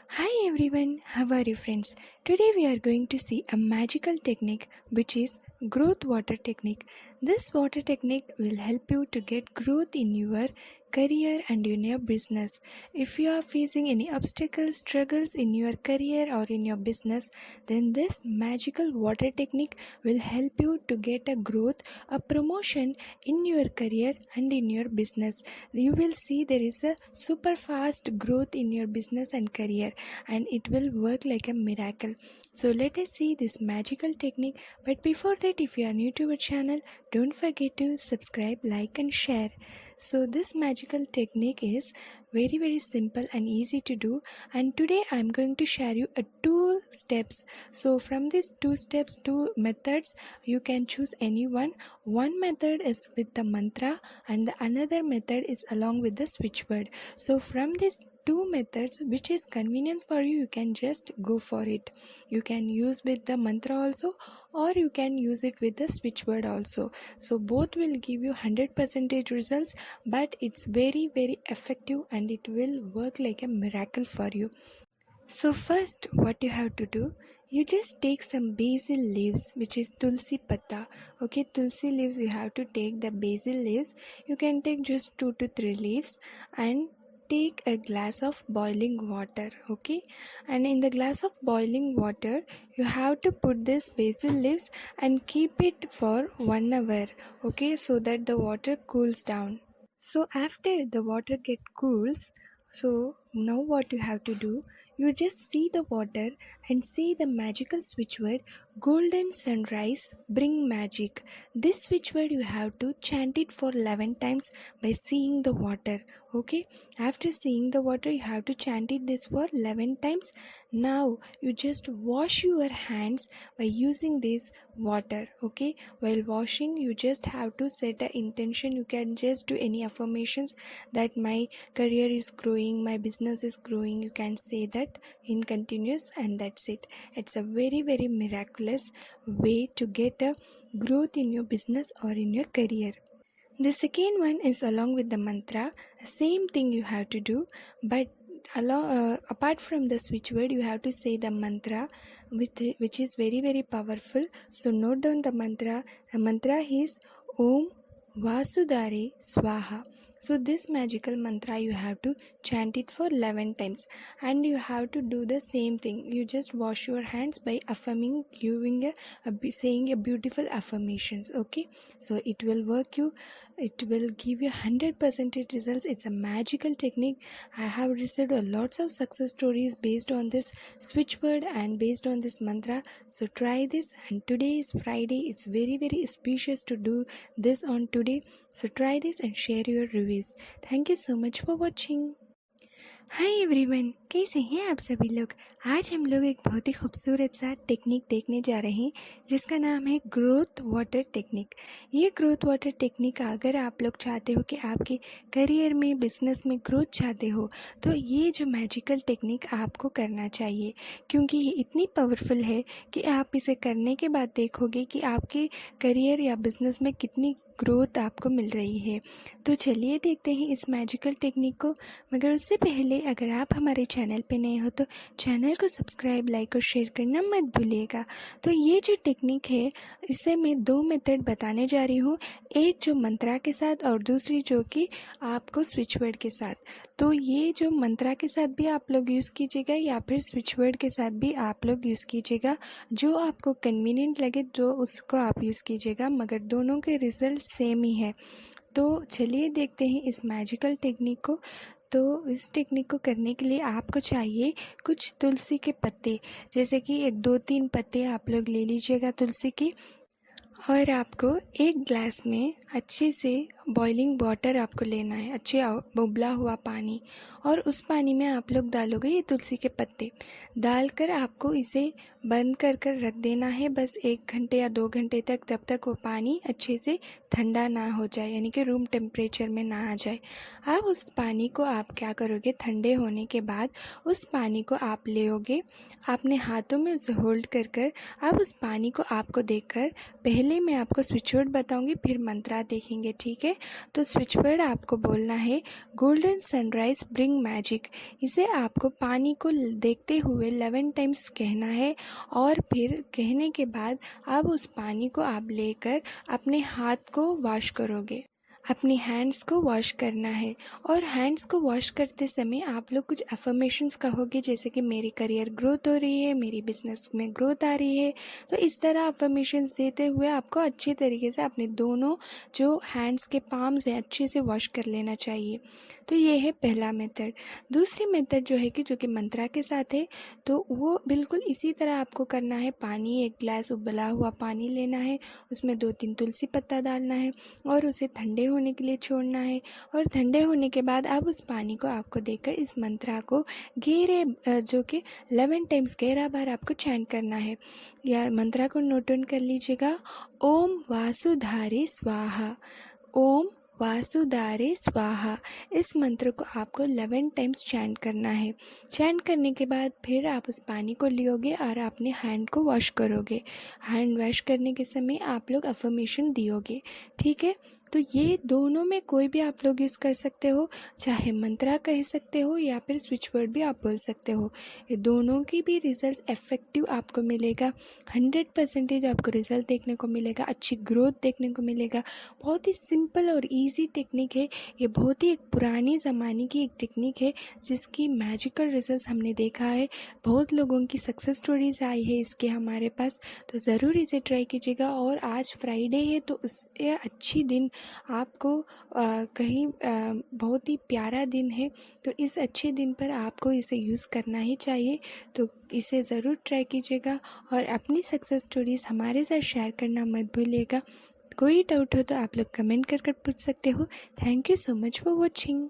Hi everyone, how are you friends? Today we are going to see a magical technique which is growth water technique. This water technique will help you to get growth in your career and in your business. If you are facing any obstacles, struggles in your career or in your business, then this magical water technique will help you to get a growth, a promotion in your career and in your business. You will see there is a super fast growth in your business and career, and it will work like a miracle. So let us see this magical technique. But before that, if you are new to our channel, don't forget to subscribe, like and share. So this magical technique is very simple and easy to do, and today I am going to share you a two steps. So from these two methods, you can choose any one. One method is with the mantra and the another method is along with the switch word. So from these two methods, which is convenient for you, you can just go for it. You can use with the mantra also, or you can use it with the switch word also. So both will give you 100% results, but it's very effective and it will work like a miracle for you. So first what you have to do, you just take some basil leaves, which is tulsi patta. Okay, tulsi leaves, you have to take the basil leaves. You can take just 2 to 3 leaves and take a glass of boiling water. Okay, and in the glass of boiling water you have to put this basil leaves and keep it for 1 hour. Okay, so that the water cools down. So after the water get cools, so now what you have to do, you just see the water and say the magical switch word, golden sunrise bring magic. This switch word you have to chant it for 11 times by seeing the water. Okay, after seeing the water you have to chant it this for 11 times. Now you just wash your hands by using this water. Okay, while washing you just have to set an intention. You can just do any affirmations that my career is growing, my business is growing. You can say that in continuous, and that's it. It's a very miraculous way to get a growth in your business or in your career. The second one is along with the mantra. Same thing you have to do, but apart from the switch word, you have to say the mantra, which is very powerful. So note down the mantra. The mantra is Om Vasudhare Swaha. So this magical mantra you have to chant it for 11 times, and you have to do the same thing. You just wash your hands by affirming, saying a beautiful affirmations. Okay, so it will work you. It will give you 100% results. It's a magical technique. I have received a lots of success stories based on this switch word and based on this mantra. So try this, and today is Friday. It's very auspicious to do this on today. So try this and share your reviews. Thank you so much for watching. Hi everyone, कैसे हैं आप सभी लोग। आज हम लोग एक बहुत ही खूबसूरत सा टेक्निक देखने जा रहे हैं जिसका नाम है ग्रोथ वाटर टेक्निक। ये ग्रोथ वाटर टेक्निक अगर आप लोग चाहते हो कि आपके करियर में, बिजनेस में ग्रोथ चाहते हो, तो ये जो मैजिकल टेक्निक आपको करना चाहिए, क्योंकि ये इतनी पावरफुल है कि आप इसे करने के बाद देखोगे कि आपके करियर या बिजनेस में कितनी ग्रोथ आपको मिल रही है। तो चलिए देखते हैं इस मैजिकल टेक्निक को। मगर उससे पहले अगर आप हमारे चैनल पे नए हो तो चैनल को सब्सक्राइब, लाइक और शेयर करना मत भूलिएगा। तो ये जो टेक्निक है, इसे मैं 2 मेथड बताने जा रही हूँ, एक जो मंत्रा के साथ और दूसरी जो कि आपको स्विच वर्ड के साथ। तो ये जो मंत्रा के साथ भी आप लोग यूज़ कीजिएगा या फिर स्विच वर्ड के साथ भी आप लोग यूज़ कीजिएगा, जो आपको कन्वीनियंट लगे तो उसको आप यूज़ कीजिएगा, मगर दोनों के रिजल्ट सेम ही है। तो चलिए देखते हैं इस मैजिकल टेक्निक को। तो इस टेक्निक को करने के लिए आपको चाहिए कुछ तुलसी के पत्ते, जैसे कि 1-2-3 पत्ते आप लोग ले लीजिएगा तुलसी की, और आपको एक ग्लास में अच्छे से बॉइलिंग वाटर आपको लेना है, अच्छे उबला हुआ पानी, और उस पानी में आप लोग डालोगे ये तुलसी के पत्ते। डालकर आपको इसे बंद कर रख देना है बस 1 घंटे या 2 घंटे तक, तब तक वो पानी अच्छे से ठंडा ना हो जाए, यानी कि रूम टेम्परेचर में ना आ जाए। अब उस पानी को आप क्या करोगे, ठंडे होने के बाद उस पानी को आप लेओगे, अपने हाथों में उसे होल्ड कर अब उस पानी को आपको देखकर, पहले मैं आपको स्विच वर्ड बताऊंगी, फिर मंत्रा देखेंगे, ठीक है। है तो स्विच वर्ड आपको बोलना है गोल्डन सनराइज ब्रिंग मैजिक। इसे आपको पानी को देखते हुए 11 टाइम्स कहना है और फिर कहने के बाद अब उस पानी को आप लेकर अपने हाथ को वॉश करोगे। अपनी हैंड्स को वॉश करना है और हैंड्स को वॉश करते समय आप लोग कुछ अफर्मेशंस कहोगे, जैसे कि मेरी करियर ग्रोथ हो रही है, मेरी बिजनेस में ग्रोथ आ रही है। तो इस तरह अफर्मेशंस देते हुए आपको अच्छे तरीके से अपने दोनों जो हैंड्स के पाम्स हैं अच्छे से वॉश कर लेना चाहिए। तो ये है पहला मेथड। दूसरी मेथड जो है कि जो कि मंत्रा के साथ है, तो वो बिल्कुल इसी तरह आपको करना है। पानी, एक ग्लास उबला हुआ पानी लेना है, उसमें 2-3 तुलसी पत्ता डालना है और उसे ठंडे होने के लिए छोड़ना है। और ठंडे होने के बाद अब उस पानी को आपको देकर इस मंत्रा को गहरे जो कि 11 टाइम्स गहरा बार आपको चैंट करना है। या मंत्रा को नोट डाउन कर लीजिएगा, ओम वासुधारे स्वाहा, ओम वासुधारे स्वाहा। इस मंत्र को आपको 11 टाइम्स चैंट करना है। चैंट करने के बाद फिर आप उस पानी को लियोगे और अपने हैंड को वॉश करोगे। हैंड वॉश करने के समय आप लोग अफर्मेशन दियोगे, ठीक है। तो ये दोनों में कोई भी आप लोग यूज़ कर सकते हो, चाहे मंत्रा कह सकते हो या फिर स्विच वर्ड भी आप बोल सकते हो। ये दोनों की भी रिजल्ट इफेक्टिव आपको मिलेगा। 100% आपको रिजल्ट देखने को मिलेगा, अच्छी ग्रोथ देखने को मिलेगा। बहुत ही सिंपल और इजी टेक्निक है ये। बहुत ही एक पुरानी ज़माने की एक टेक्निक है जिसकी मैजिकल रिजल्ट्स हमने देखा है। बहुत लोगों की सक्सेस स्टोरीज आई है इसके हमारे पास। तो ज़रूर इसे ट्राई कीजिएगा। और आज फ्राइडे है तो उससे अच्छी दिन आपको कहीं बहुत ही प्यारा दिन है, तो इस अच्छे दिन पर आपको इसे यूज़ करना ही चाहिए। तो इसे ज़रूर ट्राई कीजिएगा और अपनी सक्सेस स्टोरीज़ हमारे साथ शेयर करना मत भूलिएगा। कोई डाउट हो तो आप लोग कमेंट कर पूछ सकते हो। Thank you so much for watching.